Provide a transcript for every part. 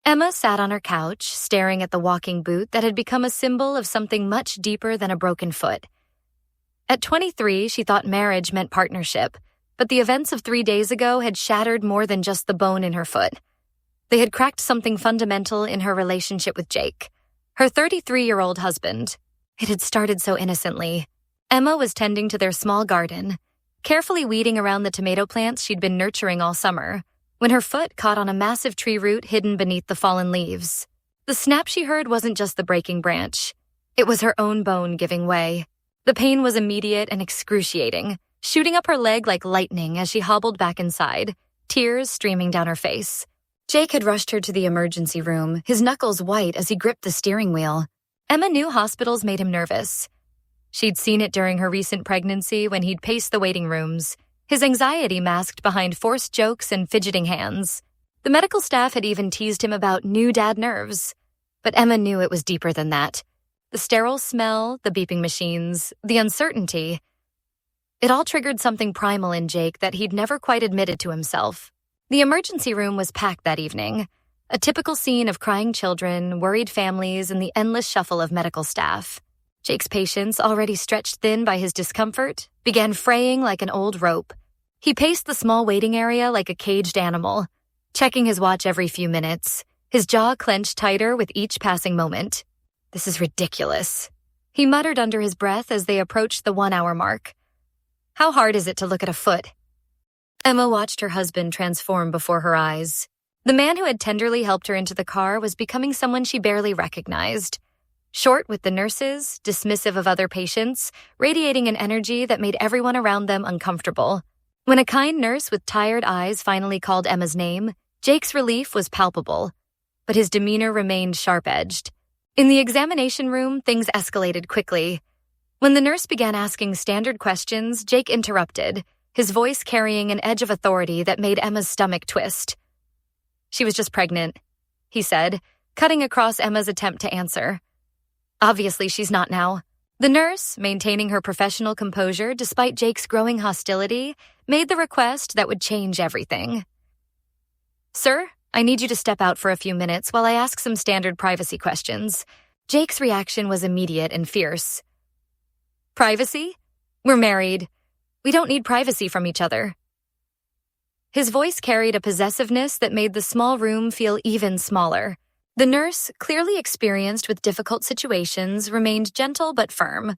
Emma sat on her couch, staring at the walking boot that had become a symbol of something much deeper than a broken foot. At 23, she thought marriage meant partnership, but the events of 3 days ago had shattered more than just the bone in her foot. They had cracked something fundamental in her relationship with Jake, her 33-year-old husband. It had started so innocently. Emma was tending to their small garden, carefully weeding around the tomato plants she'd been nurturing all summer, when her foot caught on a massive tree root hidden beneath the fallen leaves. The snap she heard wasn't just the breaking branch. It was her own bone giving way. The pain was immediate and excruciating, shooting up her leg like lightning as she hobbled back inside, tears streaming down her face. Jake had rushed her to the emergency room, his knuckles white as he gripped the steering wheel. Emma knew hospitals made him nervous. She'd seen it during her recent pregnancy when he'd paced the waiting rooms, his anxiety masked behind forced jokes and fidgeting hands. The medical staff had even teased him about new dad nerves. But Emma knew it was deeper than that. The sterile smell, the beeping machines, the uncertainty. It all triggered something primal in Jake that he'd never quite admitted to himself. The emergency room was packed that evening, a typical scene of crying children, worried families, and the endless shuffle of medical staff. Jake's patience, already stretched thin by his discomfort, began fraying like an old rope. He paced the small waiting area like a caged animal, checking his watch every few minutes, his jaw clenched tighter with each passing moment. "This is ridiculous," he muttered under his breath as they approached the 1-hour mark. "How hard is it to look at a foot?" Emma watched her husband transform before her eyes. The man who had tenderly helped her into the car was becoming someone she barely recognized. Short with the nurses, dismissive of other patients, radiating an energy that made everyone around them uncomfortable. When a kind nurse with tired eyes finally called Emma's name, Jake's relief was palpable, but his demeanor remained sharp-edged. In the examination room, things escalated quickly. When the nurse began asking standard questions, Jake interrupted, his voice carrying an edge of authority that made Emma's stomach twist. "She was just pregnant," he said, cutting across Emma's attempt to answer. "Obviously, she's not now." The nurse, maintaining her professional composure despite Jake's growing hostility, made the request that would change everything. "Sir, I need you to step out for a few minutes while I ask some standard privacy questions." Jake's reaction was immediate and fierce. "Privacy? We're married. We don't need privacy from each other." His voice carried a possessiveness that made the small room feel even smaller. The nurse, clearly experienced with difficult situations, remained gentle but firm.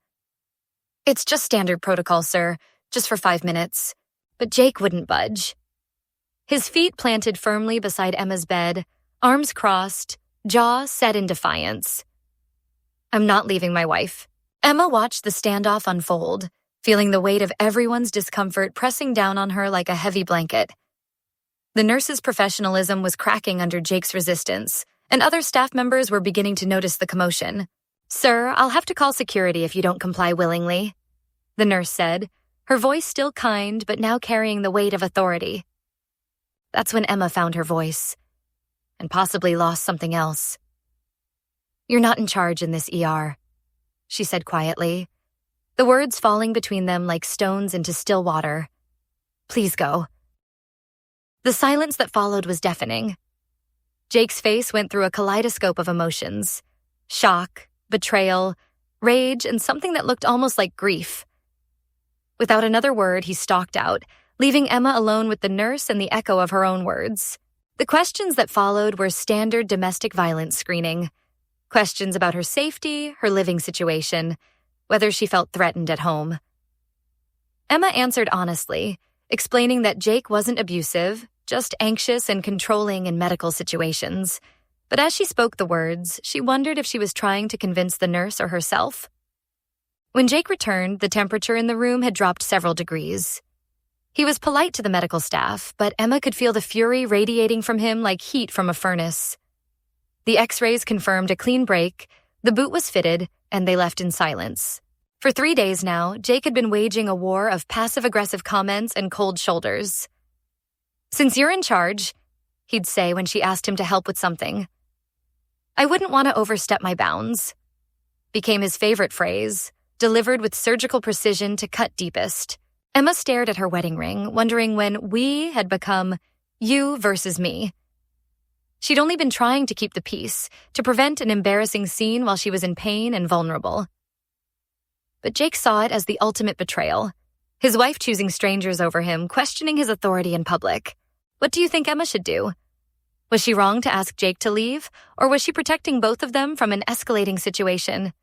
"It's just standard protocol, sir, just for 5 minutes." But Jake wouldn't budge. His feet planted firmly beside Emma's bed, arms crossed, jaw set in defiance. "I'm not leaving my wife." Emma watched the standoff unfold, feeling the weight of everyone's discomfort pressing down on her like a heavy blanket. The nurse's professionalism was cracking under Jake's resistance, and other staff members were beginning to notice the commotion. "Sir, I'll have to call security if you don't comply willingly," the nurse said, her voice still kind but now carrying the weight of authority. That's when Emma found her voice, and possibly lost something else. "You're not in charge in this ER," she said quietly, the words falling between them like stones into still water. "Please go." The silence that followed was deafening. Jake's face went through a kaleidoscope of emotions: shock, betrayal, rage, and something that looked almost like grief. Without another word, he stalked out, leaving Emma alone with the nurse and the echo of her own words. The questions that followed were standard domestic violence screening. Questions about her safety, her living situation, whether she felt threatened at home. Emma answered honestly, explaining that Jake wasn't abusive, just anxious and controlling in medical situations. But as she spoke the words, she wondered if she was trying to convince the nurse or herself. When Jake returned, the temperature in the room had dropped several degrees. He was polite to the medical staff, but Emma could feel the fury radiating from him like heat from a furnace. The x-rays confirmed a clean break, the boot was fitted, and they left in silence. For 3 days now, Jake had been waging a war of passive-aggressive comments and cold shoulders. "Since you're in charge," he'd say when she asked him to help with something. "I wouldn't want to overstep my bounds," became his favorite phrase, delivered with surgical precision to cut deepest. Emma stared at her wedding ring, wondering when "we" had become "you versus me." She'd only been trying to keep the peace, to prevent an embarrassing scene while she was in pain and vulnerable. But Jake saw it as the ultimate betrayal. His wife choosing strangers over him, questioning his authority in public. What do you think Emma should do? Was she wrong to ask Jake to leave, or was she protecting both of them from an escalating situation?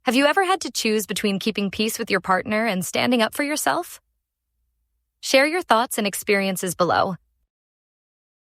Have you ever had to choose between keeping peace with your partner and standing up for yourself? Share your thoughts and experiences below.